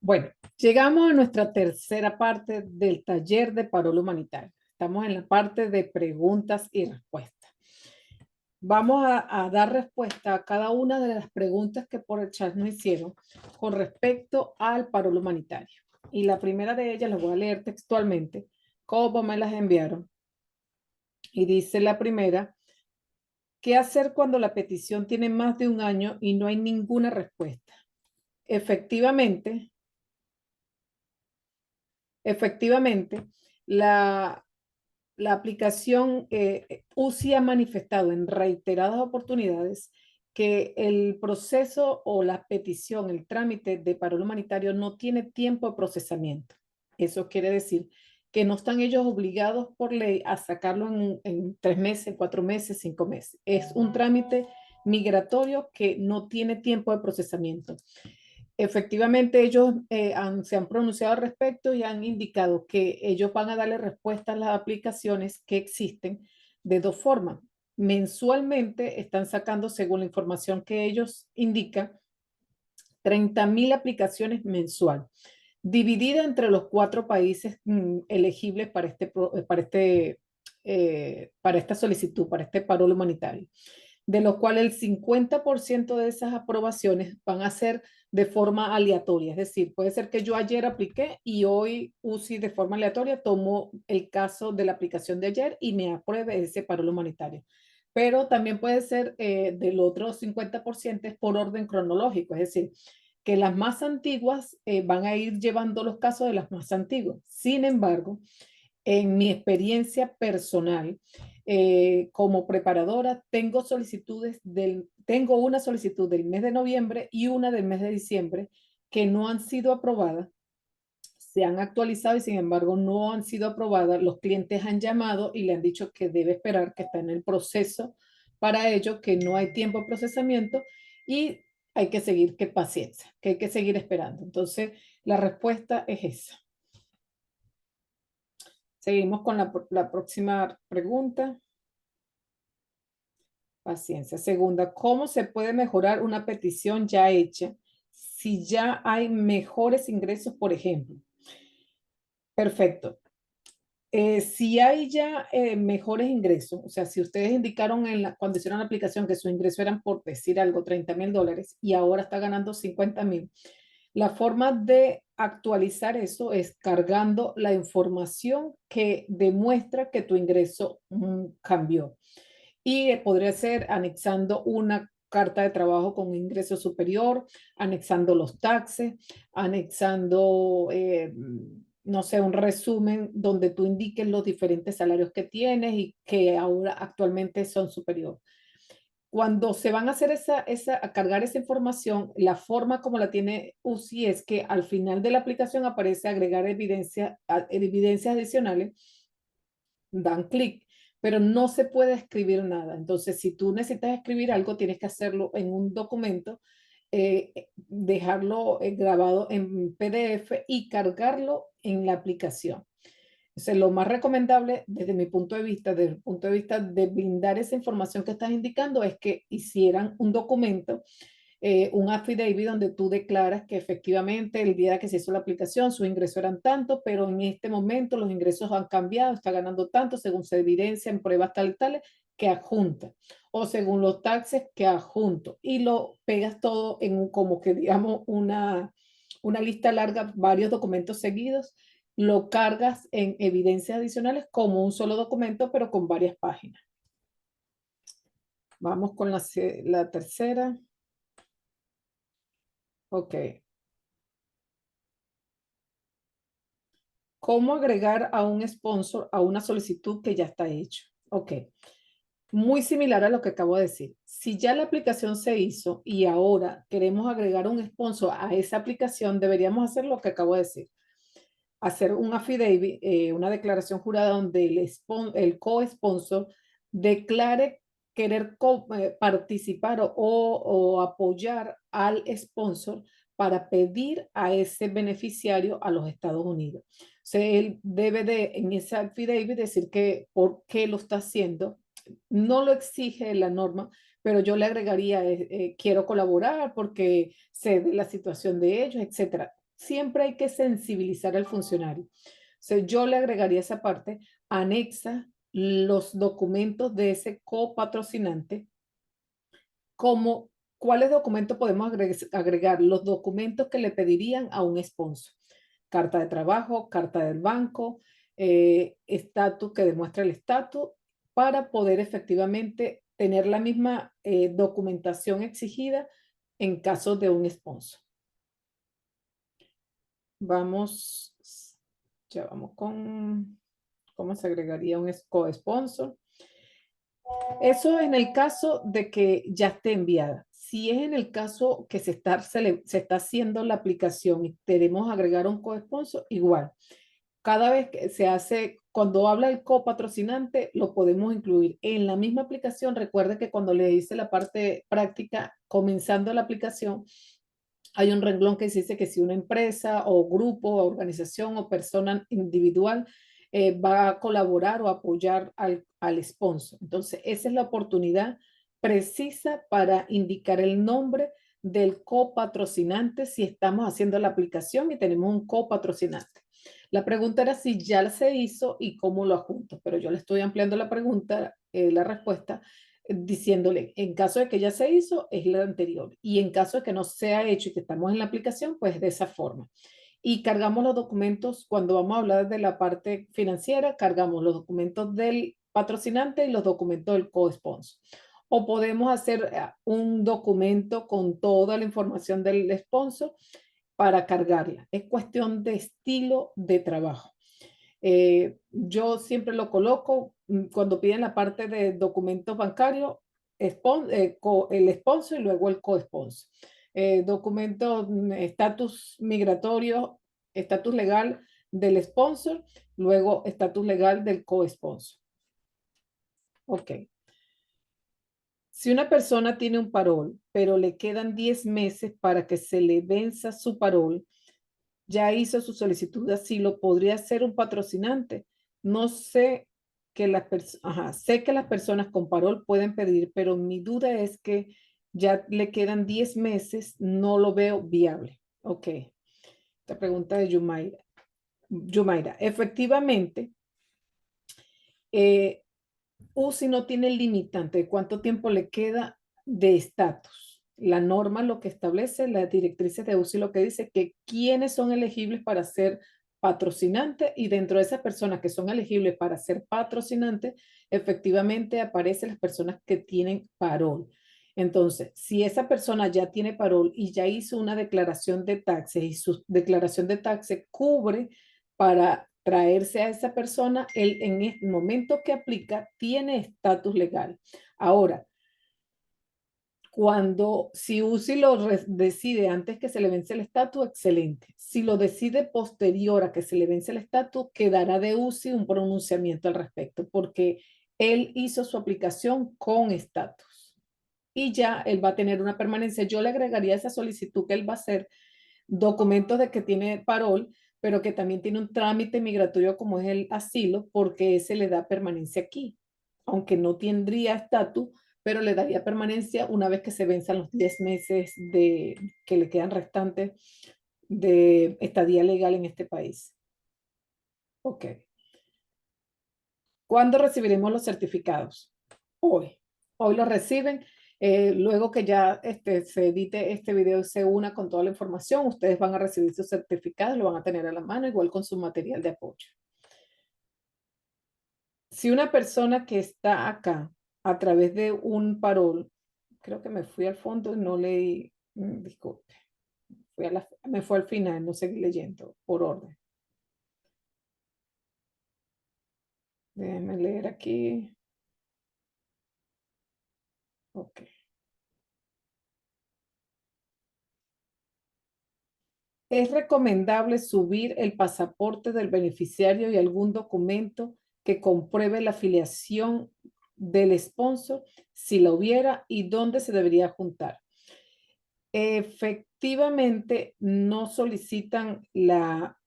Bueno, llegamos a nuestra tercera parte del taller de parol humanitario. Estamos en la parte de preguntas y respuestas. Vamos a dar respuesta a cada una de las preguntas que por el chat nos hicieron con respecto al parol humanitario. Y la primera de ellas la voy a leer textualmente, como me las enviaron. Y dice la primera: ¿qué hacer cuando la petición tiene más de un año y no hay ninguna respuesta? Efectivamente, efectivamente, la aplicación UCI ha manifestado en reiteradas oportunidades que el proceso o la petición, el trámite de parol humanitario no tiene tiempo de procesamiento. Eso quiere decir que no están ellos obligados por ley a sacarlo en 3 meses, 4 meses, 5 meses. Es un trámite migratorio que no tiene tiempo de procesamiento. Efectivamente, ellos se han pronunciado al respecto y han indicado que ellos van a darle respuesta a las aplicaciones que existen de dos formas. Mensualmente están sacando, según la información que ellos indican, 30.000 aplicaciones mensual, dividida entre los 4 países elegibles para esta solicitud, para este parol humanitario, de los cuales el 50% de esas aprobaciones van a ser de forma aleatoria. Es decir, puede ser que yo ayer apliqué y hoy UCI de forma aleatoria tomó el caso de la aplicación de ayer y me apruebe ese parol humanitario. Pero también puede ser del otro 50% es por orden cronológico, es decir, que las más antiguas van a ir llevando los casos de las más antiguas. Sin embargo, en mi experiencia personal, como preparadora, tengo una solicitud del mes de noviembre y una del mes de diciembre que no han sido aprobadas, se han actualizado y sin embargo no han sido aprobadas. Los clientes han llamado y le han dicho que debe esperar, que está en el proceso para ello, que no hay tiempo de procesamiento y hay que seguir, que paciencia, que hay que seguir esperando. Entonces, la respuesta es esa. Seguimos con la próxima pregunta. Paciencia. Segunda, ¿cómo se puede mejorar una petición ya hecha si ya hay mejores ingresos, por ejemplo? Perfecto. Si hay ya mejores ingresos, o sea, si ustedes indicaron cuando hicieron la aplicación que su ingreso eran, por decir algo, $30,000 y ahora está ganando 50,000, la forma de actualizar eso es cargando la información que demuestra que tu ingreso cambió. Y podría ser anexando una carta de trabajo con ingreso superior, anexando los taxes, anexando, no sé, un resumen donde tú indiques los diferentes salarios que tienes y que ahora actualmente son superiores. Cuando se van a hacer a cargar esa información, la forma como la tiene UCI es que al final de la aplicación aparece agregar evidencias adicionales, dan clic, pero no se puede escribir nada. Entonces, si tú necesitas escribir algo, tienes que hacerlo en un documento, dejarlo grabado en PDF y cargarlo en la aplicación. Entonces, lo más recomendable desde mi punto de vista, desde el punto de vista de brindar esa información que estás indicando, es que hicieran un documento, un affidavit donde tú declaras que efectivamente el día que se hizo la aplicación sus ingresos eran tantos, pero en este momento los ingresos han cambiado, está ganando tanto según se evidencia en pruebas tales, tales, que adjunta, o según los taxes que adjunto, y lo pegas todo en como que digamos una lista larga, varios documentos seguidos, lo cargas en evidencias adicionales como un solo documento, pero con varias páginas. Vamos con la tercera. Ok. ¿Cómo agregar a un sponsor a una solicitud que ya está hecho? Ok. Muy similar a lo que acabo de decir. Si ya la aplicación se hizo y ahora queremos agregar un sponsor a esa aplicación, deberíamos hacer lo que acabo de decir. Hacer un affidavit, una declaración jurada donde el co-sponsor declare querer participar o apoyar al sponsor para pedir a ese beneficiario a los Estados Unidos. O sea, él debe de, en ese affidavit, decir que por qué lo está haciendo. No lo exige la norma, pero yo le agregaría, quiero colaborar porque sé de la situación de ellos, etcétera. siempre hay que sensibilizar al funcionario. O sea, yo le agregaría esa parte, anexa los documentos de ese copatrocinante, como cuáles documentos podemos agregar, los documentos que le pedirían a un sponsor. Carta de trabajo, carta del banco, estatus que demuestra el estatus, para poder efectivamente tener la misma documentación exigida en caso de un sponsor. Vamos, ya vamos con, ¿cómo se agregaría un co-sponsor? Eso en el caso de que ya esté enviada. Si es en el caso que se está haciendo la aplicación y queremos agregar un co-sponsor, igual. Cada vez que se hace, cuando habla el copatrocinante, lo podemos incluir en la misma aplicación. Recuerde que cuando le hice la parte práctica, comenzando la aplicación, hay un renglón que dice que si una empresa o grupo, o organización o persona individual va a colaborar o apoyar al sponsor. Entonces, esa es la oportunidad precisa para indicar el nombre del copatrocinante si estamos haciendo la aplicación y tenemos un copatrocinante. La pregunta era si ya se hizo y cómo lo adjunto, pero yo le estoy ampliando la pregunta, la respuesta, diciéndole, en caso de que ya se hizo, es la anterior. Y en caso de que no se ha hecho y que estamos en la aplicación, pues de esa forma. Y cargamos los documentos, cuando vamos a hablar de la parte financiera, cargamos los documentos del patrocinante y los documentos del co-sponsor. O podemos hacer un documento con toda la información del sponsor para cargarla. Es cuestión de estilo de trabajo. Yo siempre lo coloco cuando piden la parte de documentos bancarios, el sponsor y luego el co-sponsor. Documentos, estatus migratorio, estatus legal del sponsor, luego estatus legal del co-sponsor. Ok. Si una persona tiene un parol, pero le quedan 10 meses para que se le venza su parol, ya hizo su solicitud de asilo, podría ser un patrocinante. No sé que sé que las personas con parol pueden pedir, pero mi duda es que ya le quedan 10 meses, no lo veo viable. Ok, esta pregunta de Yumaira. Yumaira, efectivamente, eh, UCI no tiene limitante de cuánto tiempo le queda de estatus. La norma lo que establece, las directrices de UCI lo que dice que quiénes son elegibles para ser patrocinantes y dentro de esas personas que son elegibles para ser patrocinantes, efectivamente aparecen las personas que tienen parol. Entonces, si esa persona ya tiene parol y ya hizo una declaración de taxes y su declaración de taxes cubre para traerse a esa persona, él en el momento que aplica tiene estatus legal. Ahora, si UCI decide antes que se le vence el estatus, excelente. Si lo decide posterior a que se le vence el estatus, quedará de UCI un pronunciamiento al respecto, porque él hizo su aplicación con estatus y ya él va a tener una permanencia. Yo le agregaría esa solicitud que él va a hacer, documentos de que tiene parol, pero que también tiene un trámite migratorio como es el asilo, porque ese le da permanencia aquí, aunque no tendría estatus, pero le daría permanencia una vez que se venzan los 10 meses que le quedan restantes de estadía legal en este país. Ok. ¿Cuándo recibiremos los certificados? Hoy. Hoy los reciben. Luego que ya se edite este video y se una con toda la información, ustedes van a recibir sus certificados, lo van a tener a la mano, igual con su material de apoyo. Si una persona que está acá a través de un parol, creo que me fui al fondo y no leí, disculpe, me fue al final, no seguí leyendo por orden. Déjenme leer aquí. Ok. Es recomendable subir el pasaporte del beneficiario y algún documento que compruebe la afiliación del sponsor, si la hubiera, y dónde se debería juntar. Efectivamente, no solicitan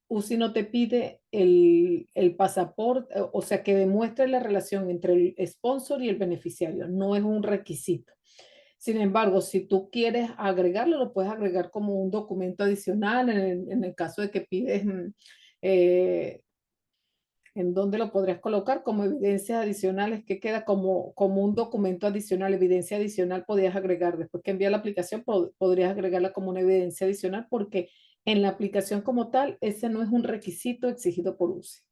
UCI no te pide el pasaporte, o sea, que demuestre la relación entre el sponsor y el beneficiario, no es un requisito. Sin embargo, si tú quieres agregarlo, lo puedes agregar como un documento adicional en el caso de que pides, eh, en dónde lo podrías colocar como evidencias adicionales, que queda como un documento adicional, evidencia adicional podrías agregar. Después que envía la aplicación, podrías agregarla como una evidencia adicional porque en la aplicación como tal, ese no es un requisito exigido por UCI.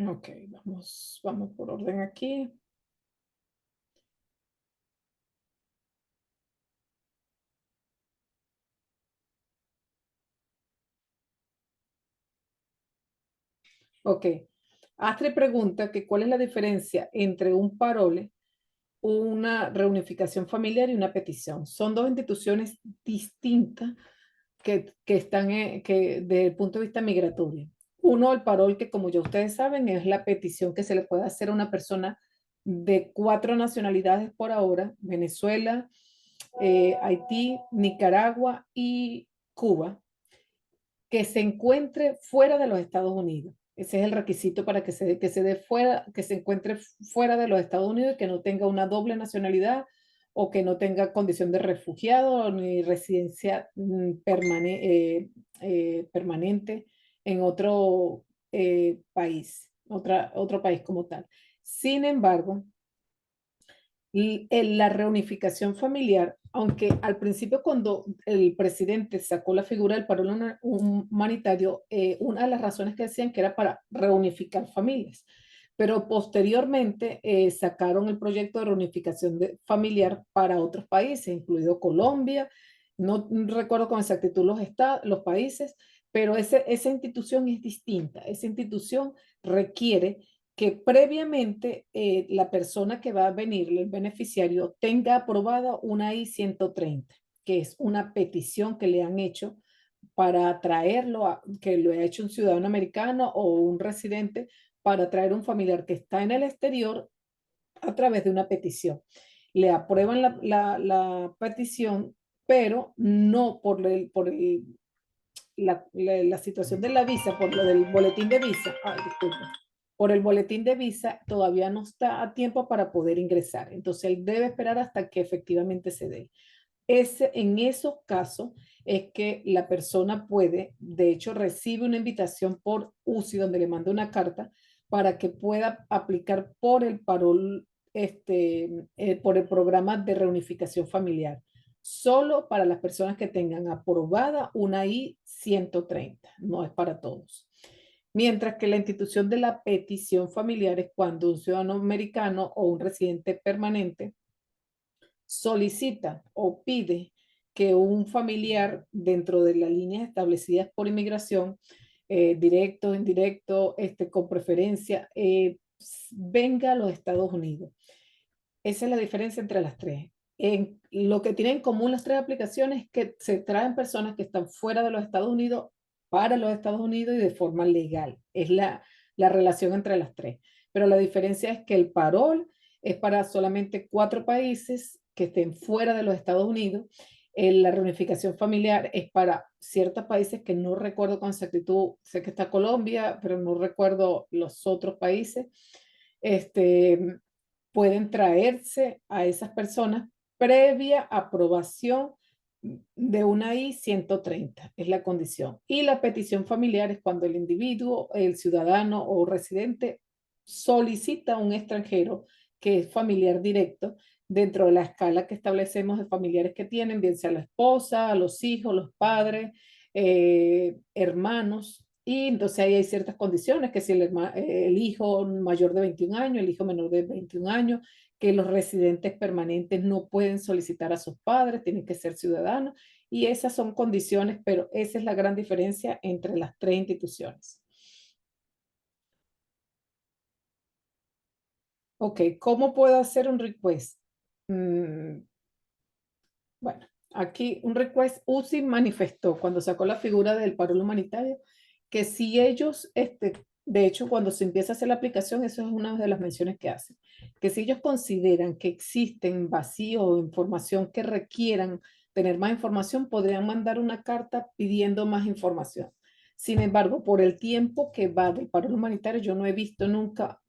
Ok, vamos por orden aquí. Ok. Astre pregunta que cuál es la diferencia entre un parole, una reunificación familiar y una petición. Son dos instituciones distintas que están que desde el punto de vista migratorio. Uno, el parol, que como ya ustedes saben, es la petición que se le puede hacer a una persona de 4 nacionalidades por ahora: Venezuela, Haití, Nicaragua y Cuba, que se encuentre fuera de los Estados Unidos. Ese es el requisito para que se dé fuera, que se encuentre fuera de los Estados Unidos y que no tenga una doble nacionalidad o que no tenga condición de refugiado ni residencia permanente en otro otro país como tal. Sin embargo, en la reunificación familiar, aunque al principio cuando el presidente sacó la figura del paro humanitario, una de las razones que decían que era para reunificar familias, pero posteriormente sacaron el proyecto de reunificación familiar para otros países, incluido Colombia. No recuerdo con exactitud los países, pero esa institución es distinta. Esa institución requiere que previamente la persona que va a venir, el beneficiario, tenga aprobada una I-130, que es una petición que le han hecho para traerlo, que lo ha hecho un ciudadano americano o un residente, para traer un familiar que está en el exterior a través de una petición. Le aprueban la petición, pero no por la situación de la visa, por lo del boletín de visa. Ay, disculpa, por el boletín de visa todavía no está a tiempo para poder ingresar. Entonces él debe esperar hasta que efectivamente se dé. En esos casos es que la persona puede, de hecho, recibe una invitación por UCI donde le manda una carta para que pueda aplicar por el parol, por el programa de reunificación familiar, solo para las personas que tengan aprobada una I-130, no es para todos. Mientras que la institución de la petición familiar es cuando un ciudadano americano o un residente permanente solicita o pide que un familiar dentro de las líneas establecidas por inmigración, directo, indirecto, con preferencia, venga a los Estados Unidos. Esa es la diferencia entre las tres. Lo que tienen en común las tres aplicaciones es que se traen personas que están fuera de los Estados Unidos para los Estados Unidos y de forma legal. Es la relación entre las tres. Pero la diferencia es que el parol es para solamente 4 países que estén fuera de los Estados Unidos. La reunificación familiar es para ciertos países que no recuerdo con exactitud. Sé que está Colombia, pero no recuerdo los otros países. Este, Pueden traerse a esas personas previa aprobación de una I-130, es la condición. Y la petición familiar es cuando el individuo, el ciudadano o residente solicita a un extranjero que es familiar directo dentro de la escala que establecemos de familiares que tienen, bien sea la esposa, los hijos, los padres, hermanos. Y entonces ahí hay ciertas condiciones, que si el hijo mayor de 21 años, el hijo menor de 21 años, que los residentes permanentes no pueden solicitar a sus padres, tienen que ser ciudadanos. Y esas son condiciones, pero esa es la gran diferencia entre las tres instituciones. Ok, ¿cómo puedo hacer un request? Mm, Bueno, aquí un request UCI manifestó cuando sacó la figura del paro humanitario que si ellos, de hecho, cuando se empieza a hacer la aplicación, eso es una de las menciones que hacen, que si ellos consideran que existen vacíos o información que requieran tener más información, podrían mandar una carta pidiendo más información. Sin embargo, por el tiempo que va del paro humanitario, yo no he visto nunca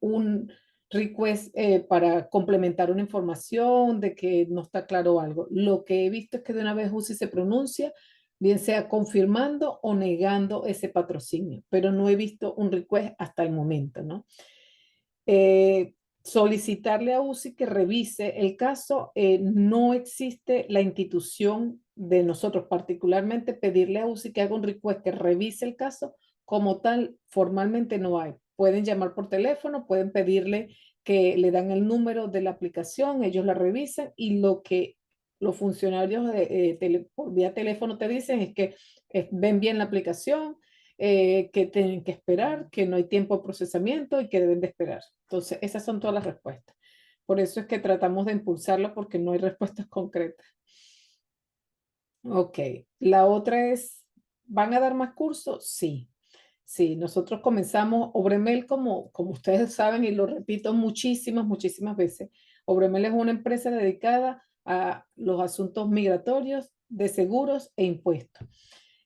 request para complementar una información de que no está claro algo. Lo que he visto es que de una vez UCI se pronuncia, bien sea confirmando o negando ese patrocinio, pero no he visto un request hasta el momento, ¿no? Solicitarle a UCI que revise el caso, no existe la institución de nosotros, particularmente pedirle a UCI que haga un request que revise el caso, como tal, formalmente no hay. Pueden llamar por teléfono, pueden pedirle que le dan el número de la aplicación, ellos la revisan y lo que los funcionarios por vía teléfono te dicen es que ven bien la aplicación, que tienen que esperar, que no hay tiempo de procesamiento y que deben de esperar. Entonces, esas son todas las respuestas. Por eso es que tratamos de impulsarlo porque no hay respuestas concretas. Ok, la otra es, ¿van a dar más cursos? Sí. Sí, nosotros comenzamos, Obremel, como ustedes saben, y lo repito muchísimas veces, Obremel es una empresa dedicada a los asuntos migratorios, de seguros e impuestos.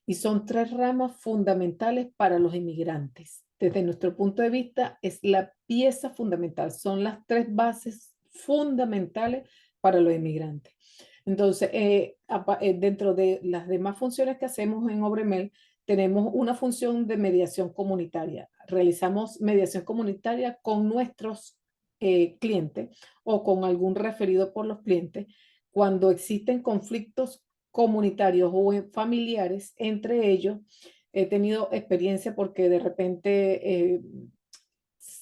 Y son tres ramas fundamentales para los inmigrantes. Desde nuestro punto de vista, es la pieza fundamental, son las tres bases fundamentales para los inmigrantes. Entonces, dentro de las demás funciones que hacemos en Obremel, tenemos una función de mediación comunitaria. Realizamos mediación comunitaria con nuestros clientes o con algún referido por los clientes cuando existen conflictos comunitarios o familiares entre ellos. He tenido experiencia porque de repente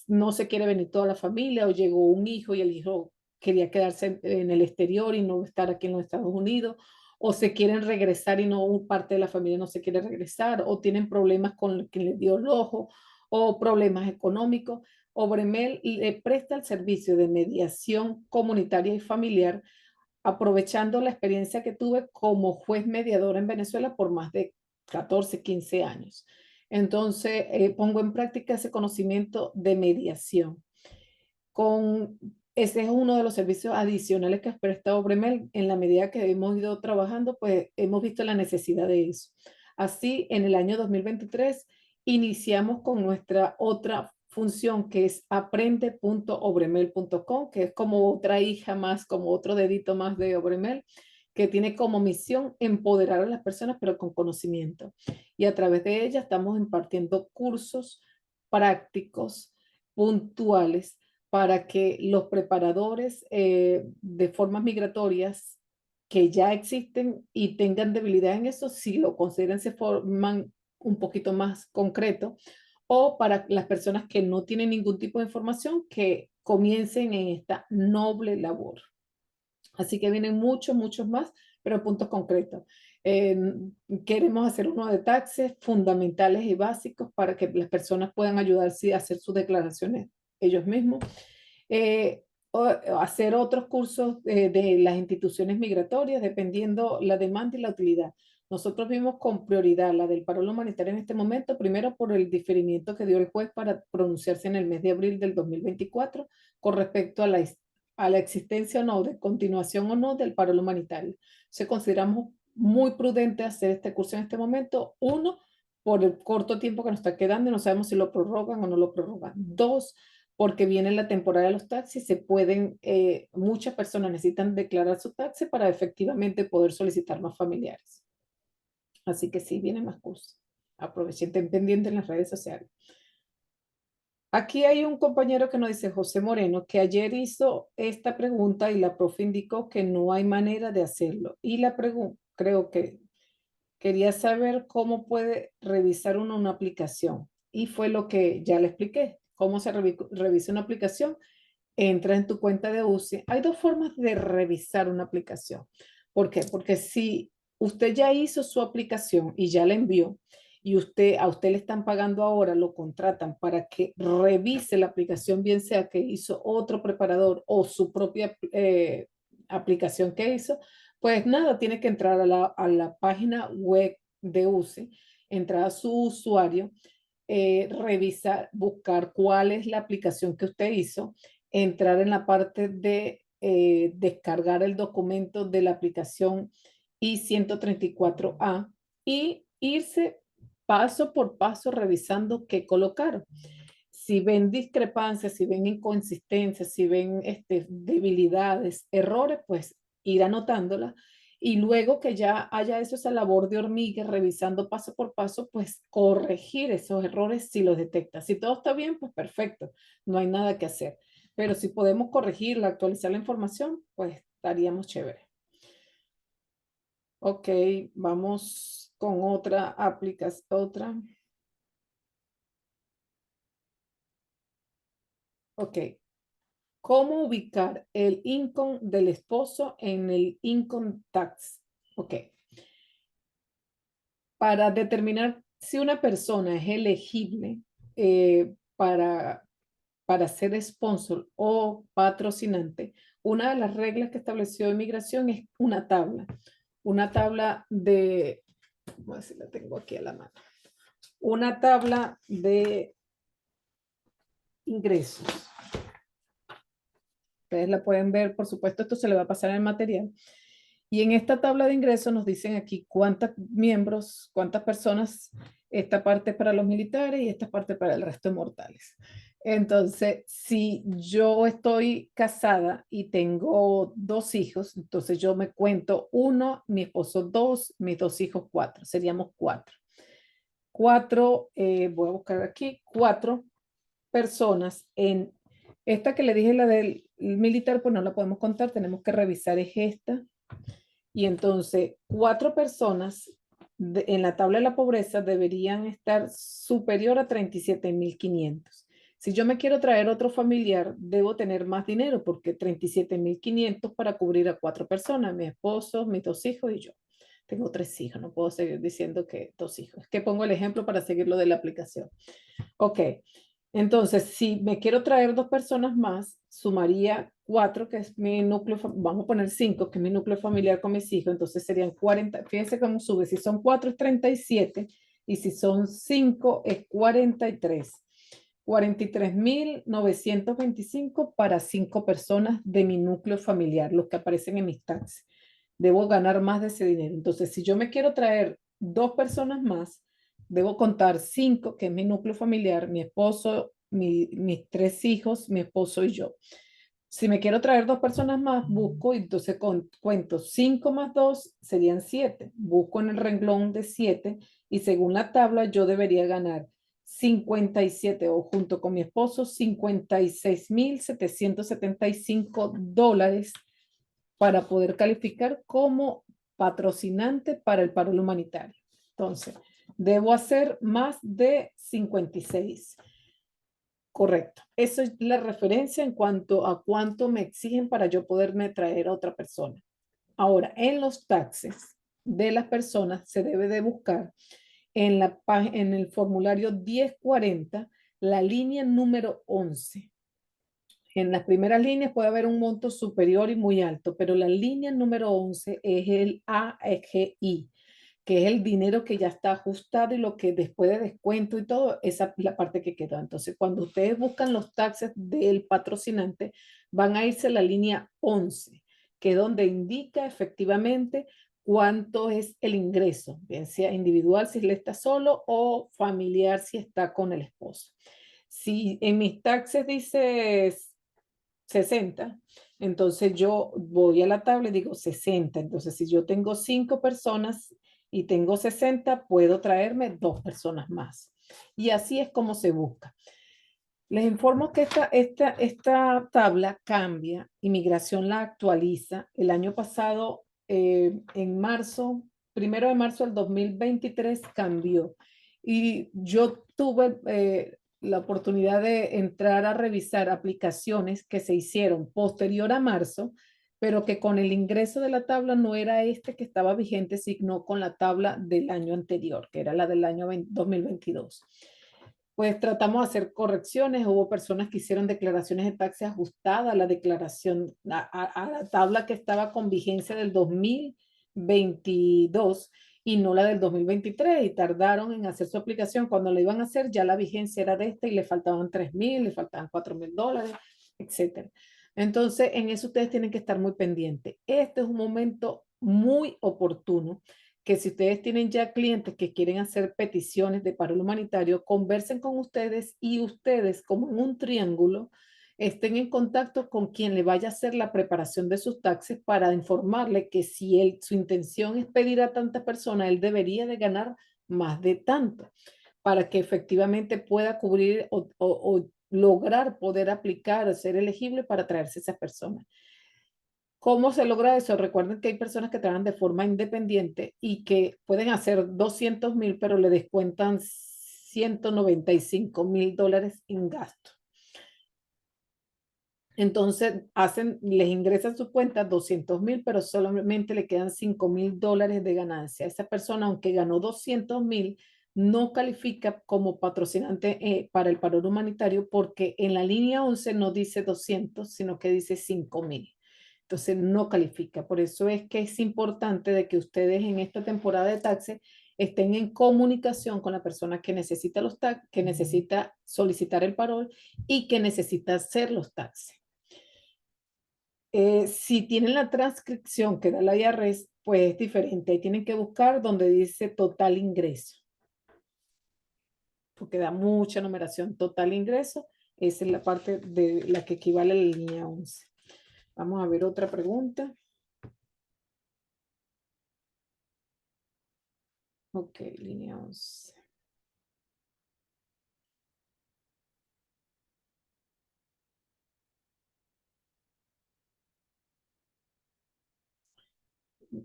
no se quiere venir toda la familia o llegó un hijo y el hijo quería quedarse en el exterior y no estar aquí en los Estados Unidos, o se quieren regresar y no parte de la familia no se quiere regresar, o tienen problemas con quien les dio el ojo, o problemas económicos. Obremel le presta el servicio de mediación comunitaria y familiar, aprovechando la experiencia que tuve como juez mediador en Venezuela por más de 14, 15 años. Entonces, pongo en práctica ese conocimiento de mediación. Ese es uno de los servicios adicionales que ha prestado Bremel. En la medida que hemos ido trabajando, pues hemos visto la necesidad de eso. Así, en el año 2023, iniciamos con nuestra otra función que es aprende.obremel.com, que es como otra hija más, como otro dedito más de Obremel, que tiene como misión empoderar a las personas, pero con conocimiento. Y a través de ella estamos impartiendo cursos prácticos, puntuales, para que los preparadores de formas migratorias que ya existen y tengan debilidad en eso, si lo consideran, se forman un poquito más concreto, o para las personas que no tienen ningún tipo de información, que comiencen en esta noble labor. Así que vienen muchos más, pero puntos concretos. Eh, Queremos hacer uno de taxes fundamentales y básicos para que las personas puedan ayudarse a hacer sus declaraciones ellos mismos. O hacer otros cursos de las instituciones migratorias, dependiendo la demanda y la utilidad. Nosotros vimos con prioridad la del paro humanitario en este momento, primero por el diferimiento que dio el juez para pronunciarse en el mes de abril del 2024 con respecto a la existencia o no, de continuación o no del paro humanitario. Se consideramos muy prudente hacer este curso en este momento. Uno, por el corto tiempo que nos está quedando y no sabemos si lo prorrogan o no lo prorrogan. Dos, porque viene la temporada de los taxis, muchas personas necesitan declarar su taxi para efectivamente poder solicitar más familiares. Así que sí, vienen más cursos. Aprovechen, estén pendientes en las redes sociales. Aquí hay un compañero que nos dice, José Moreno, que ayer hizo esta pregunta y la profe indicó que no hay manera de hacerlo. Y la pregunta, creo que quería saber cómo puede revisar uno una aplicación. Y fue lo que ya le expliqué, cómo se revisa una aplicación. Entra en tu cuenta de UCI. Hay dos formas de revisar una aplicación. ¿Por qué? Porque si usted ya hizo su aplicación y ya la envió, y a usted le están pagando ahora, lo contratan para que revise la aplicación, bien sea que hizo otro preparador o su propia aplicación que hizo, pues nada, tiene que entrar a la página web de UCI, entrar a su usuario, revisar, buscar cuál es la aplicación que usted hizo, entrar en la parte de descargar el documento de la aplicación I-134A y irse paso por paso revisando qué colocar. si ven discrepancias, si ven inconsistencias, si ven debilidades, errores, pues ir anotándolas y luego que ya haya hecho esa labor de hormiga, revisando paso por paso, pues corregir esos errores si los detecta. Si todo está bien, pues perfecto, no hay nada que hacer. Pero si podemos corregirla, actualizar la información, pues estaríamos chévere. Ok, vamos con otra aplicación, otra. Ok, ¿cómo ubicar el income del esposo en el income tax? Ok, para determinar si una persona es elegible para ser sponsor o patrocinante, una de las reglas que estableció Inmigración es una tabla de, vamos a ver si la tengo aquí a la mano, una tabla de ingresos. Ustedes la pueden ver, por supuesto, esto se le va a pasar en el material. Y en esta tabla de ingresos nos dicen aquí cuántos miembros, cuántas personas, esta parte es para los militares y esta parte para el resto de mortales. Entonces, si yo estoy casada y tengo 2 hijos, entonces yo me cuento 1, mi esposo 2, mis 2 hijos 4, seríamos 4. 4, voy a buscar aquí, 4 personas en esta que le dije, la del militar, pues no la podemos contar, tenemos que revisar es esta. Y entonces, 4 personas en la tabla de la pobreza deberían estar superior a 37.500. Si yo me quiero traer otro familiar, debo tener más dinero porque 37.500 para cubrir a 4 personas, mi esposo, mis 2 hijos y yo. Tengo 3 hijos, no puedo seguir diciendo que 2 hijos. Es que pongo el ejemplo para seguir lo de la aplicación. Ok, entonces si me quiero traer 2 personas más, sumaría 4, que es mi núcleo, vamos a poner 5, que es mi núcleo familiar con mis hijos, entonces serían 40, fíjense cómo sube, si son 4 es 37 y si son 5 es 43. 43.925 para 5 personas de mi núcleo familiar, los que aparecen en mis taxes. Debo ganar más de ese dinero. Entonces, si yo me quiero traer 2 personas más, debo contar 5, que es mi núcleo familiar, mi esposo, mis 3 hijos, mi esposo y yo. Si me quiero traer 2 personas más, busco y entonces cuento 5 más 2 serían 7. Busco en el renglón de 7 y según la tabla yo debería ganar 57 o junto con mi esposo $56.775 para poder calificar como patrocinante para el paro humanitario. Entonces, debo hacer más de 56. Correcto. Eso es la referencia en cuanto a cuánto me exigen para yo poderme traer a otra persona. Ahora, en los taxes de las personas se debe de buscar en el formulario 1040 la línea número 11. En las primeras líneas puede haber un monto superior y muy alto, pero la línea número 11 es el AGI, que es el dinero que ya está ajustado y lo que después de descuento y todo, esa es la parte que quedó. Entonces, cuando ustedes buscan los taxes del patrocinante, van a irse a la línea 11, que es donde indica efectivamente cuánto es el ingreso, bien sea individual si él está solo o familiar si está con el esposo. Si en mis taxes dice 60, entonces yo voy a la tabla y digo 60. Entonces, si yo tengo 5 personas y tengo 60, puedo traerme 2 personas más. Y así es como se busca. Les informo que esta tabla cambia, Inmigración la actualiza. El año pasado, en marzo, 1 de marzo del 2023, cambió. Y yo tuve la oportunidad de entrar a revisar aplicaciones que se hicieron posterior a marzo, pero que con el ingreso de la tabla no era este que estaba vigente, sino con la tabla del año anterior, que era la del año 2022. Pues tratamos de hacer correcciones. Hubo personas que hicieron declaraciones de taxes ajustadas a la declaración, a la tabla que estaba con vigencia del 2022 y no la del 2023 y tardaron en hacer su aplicación. Cuando la iban a hacer ya la vigencia era de esta y le faltaban 3.000, le faltaban $4.000, etcétera. Entonces, en eso ustedes tienen que estar muy pendientes. Este es un momento muy oportuno que si ustedes tienen ya clientes que quieren hacer peticiones de paro humanitario, conversen con ustedes y ustedes, como en un triángulo, estén en contacto con quien le vaya a hacer la preparación de sus taxes para informarle que si su intención es pedir a tanta persona, él debería de ganar más de tanto para que efectivamente pueda cubrir o lograr poder aplicar o ser elegible para traerse esas personas. ¿Cómo se logra eso? Recuerden que hay personas que trabajan de forma independiente y que pueden hacer 200,000, pero le descuentan $195,000 en gasto. Entonces les ingresan su cuenta 200,000, pero solamente le quedan $5,000 de ganancia. Esa persona, aunque ganó 200,000, no califica como patrocinante para el paro humanitario porque en la línea 11 no dice 200, sino que dice 5,000. Entonces no califica. Por eso es que es importante de que ustedes en esta temporada de taxes estén en comunicación con la persona que necesita los taxes, que necesita solicitar el parol y que necesita hacer los taxes. Si tienen la transcripción que da la IRS, pues es diferente. Ahí tienen que buscar donde dice total ingreso, porque da mucha numeración. Total ingreso, esa es la parte de la que equivale a la línea 11. Vamos a ver otra pregunta. Ok, línea 11.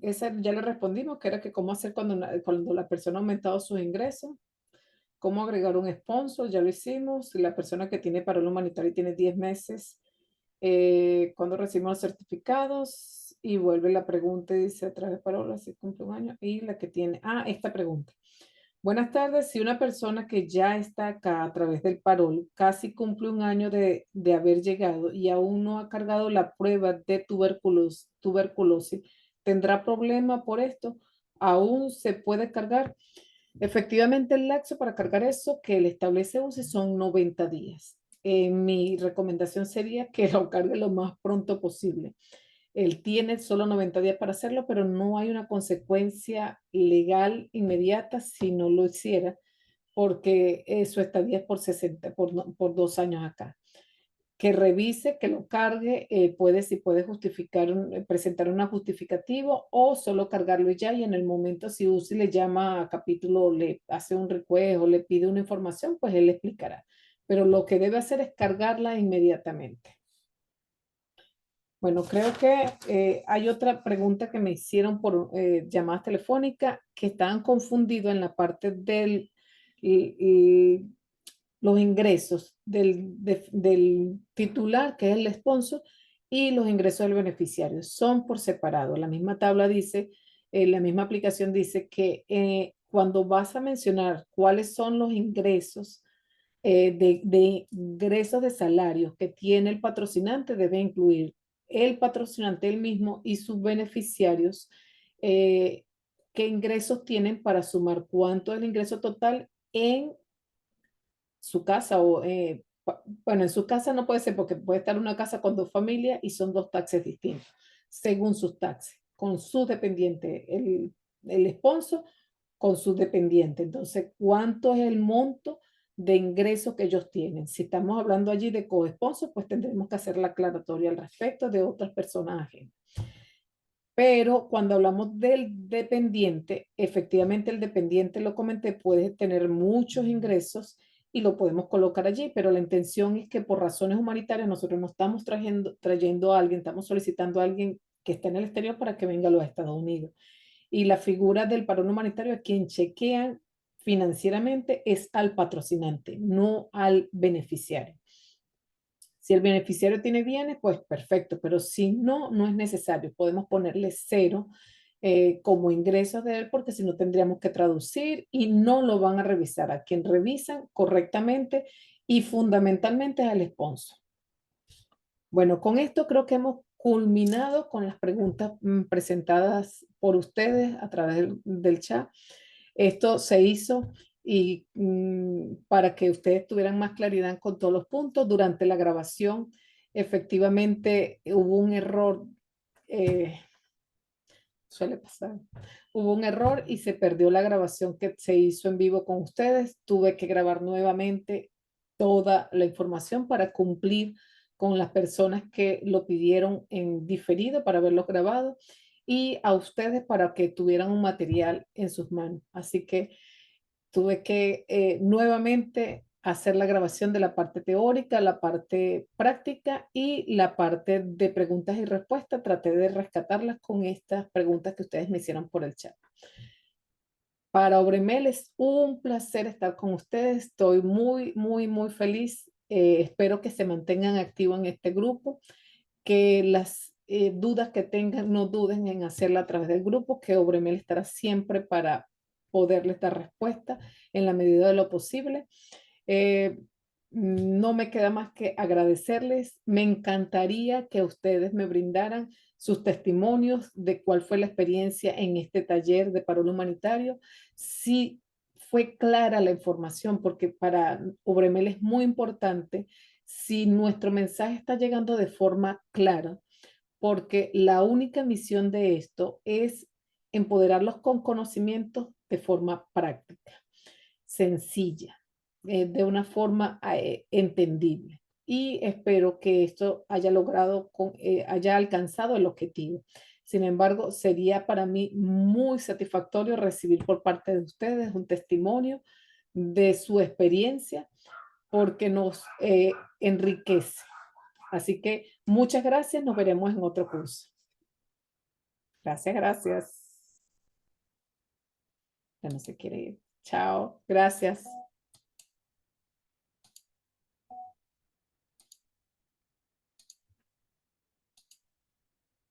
Esa ya le respondimos, que era que cómo hacer cuando la persona ha aumentado sus ingresos, cómo agregar un sponsor, ya lo hicimos. Si la persona que tiene parol humanitario tiene 10 meses, cuando recibimos los certificados, y vuelve la pregunta y dice a través de parol, si cumple un año, y la que tiene, esta pregunta. Buenas tardes, si una persona que ya está acá a través del parol casi cumple un año de haber llegado y aún no ha cargado la prueba de tuberculosis, ¿tendrá problema por esto? ¿Aún se puede cargar? Efectivamente, el lapso para cargar eso que le establece UCI son 90 días. Mi recomendación sería que lo cargue lo más pronto posible. Él tiene solo 90 días para hacerlo, pero no hay una consecuencia legal inmediata si no lo hiciera, porque su estadía es por 60, por 2 años acá. Que revise, que lo cargue, si puede justificar, presentar un justificativo o solo cargarlo ya y en el momento si UCI le llama a capítulo, le hace un request o le pide una información, pues él le explicará. Pero lo que debe hacer es cargarla inmediatamente. Bueno, creo que hay otra pregunta que me hicieron por llamadas telefónicas que estaban confundidos en la parte del los ingresos del titular, que es el sponsor, y los ingresos del beneficiario. Son por separado. La misma tabla dice, la misma aplicación dice que cuando vas a mencionar cuáles son los ingresos, de ingresos de salarios que tiene el patrocinante, debe incluir el patrocinante él mismo y sus beneficiarios, eh, qué ingresos tienen para sumar cuánto es el ingreso total en su casa bueno, en su casa no puede ser porque puede estar una casa con dos familias y son dos taxes distintos, según sus taxes, con su dependiente, el sponsor con su dependiente. Entonces, ¿cuánto es el monto de ingresos que ellos tienen? Si estamos hablando allí de co-sponsor, pues tendremos que hacer la aclaratoria al respecto de otras personas ajenas. Pero cuando hablamos del dependiente, efectivamente el dependiente, lo comenté, puede tener muchos ingresos y lo podemos colocar allí, pero la intención es que por razones humanitarias nosotros no estamos trayendo a alguien, estamos solicitando a alguien que está en el exterior para que venga a los Estados Unidos. Y la figura del parón humanitario a quien chequean financieramente es al patrocinante, no al beneficiario. Si el beneficiario tiene bienes, pues perfecto, pero si no, no es necesario. Podemos ponerle cero como ingresos de él, porque si no tendríamos que traducir y no lo van a revisar. A quien revisan correctamente y fundamentalmente es al sponsor. Bueno, con esto creo que hemos culminado con las preguntas presentadas por ustedes a través del chat. Esto se hizo y para que ustedes tuvieran más claridad con todos los puntos. Durante la grabación, efectivamente, hubo un error suele pasar. Hubo un error y se perdió la grabación que se hizo en vivo con ustedes. Tuve que grabar nuevamente toda la información para cumplir con las personas que lo pidieron en diferido para verlo grabado y a ustedes para que tuvieran un material en sus manos. Así que tuve que nuevamente hacer la grabación de la parte teórica, la parte práctica y la parte de preguntas y respuestas. Traté de rescatarlas con estas preguntas que ustedes me hicieron por el chat. Para Obremel es un placer estar con ustedes. Estoy muy, muy, muy feliz. Espero que se mantengan activos en este grupo, que las dudas que tengan no duden en hacerla a través del grupo, que Obremel estará siempre para poderles dar respuesta en la medida de lo posible. Eh, no me queda más que agradecerles. Me encantaría que ustedes me brindaran sus testimonios de cuál fue la experiencia en este taller de parol humanitario. Si fue clara la información, porque para Obremel es muy importante si nuestro mensaje está llegando de forma clara, porque la única misión de esto es empoderarlos con conocimientos de forma práctica, sencilla, de una forma entendible. Y espero que esto haya logrado, haya alcanzado el objetivo. Sin embargo, sería para mí muy satisfactorio recibir por parte de ustedes un testimonio de su experiencia porque nos enriquece. Así que muchas gracias. Nos veremos en otro curso. Gracias, gracias. Ya no se quiere ir. Chao. Gracias.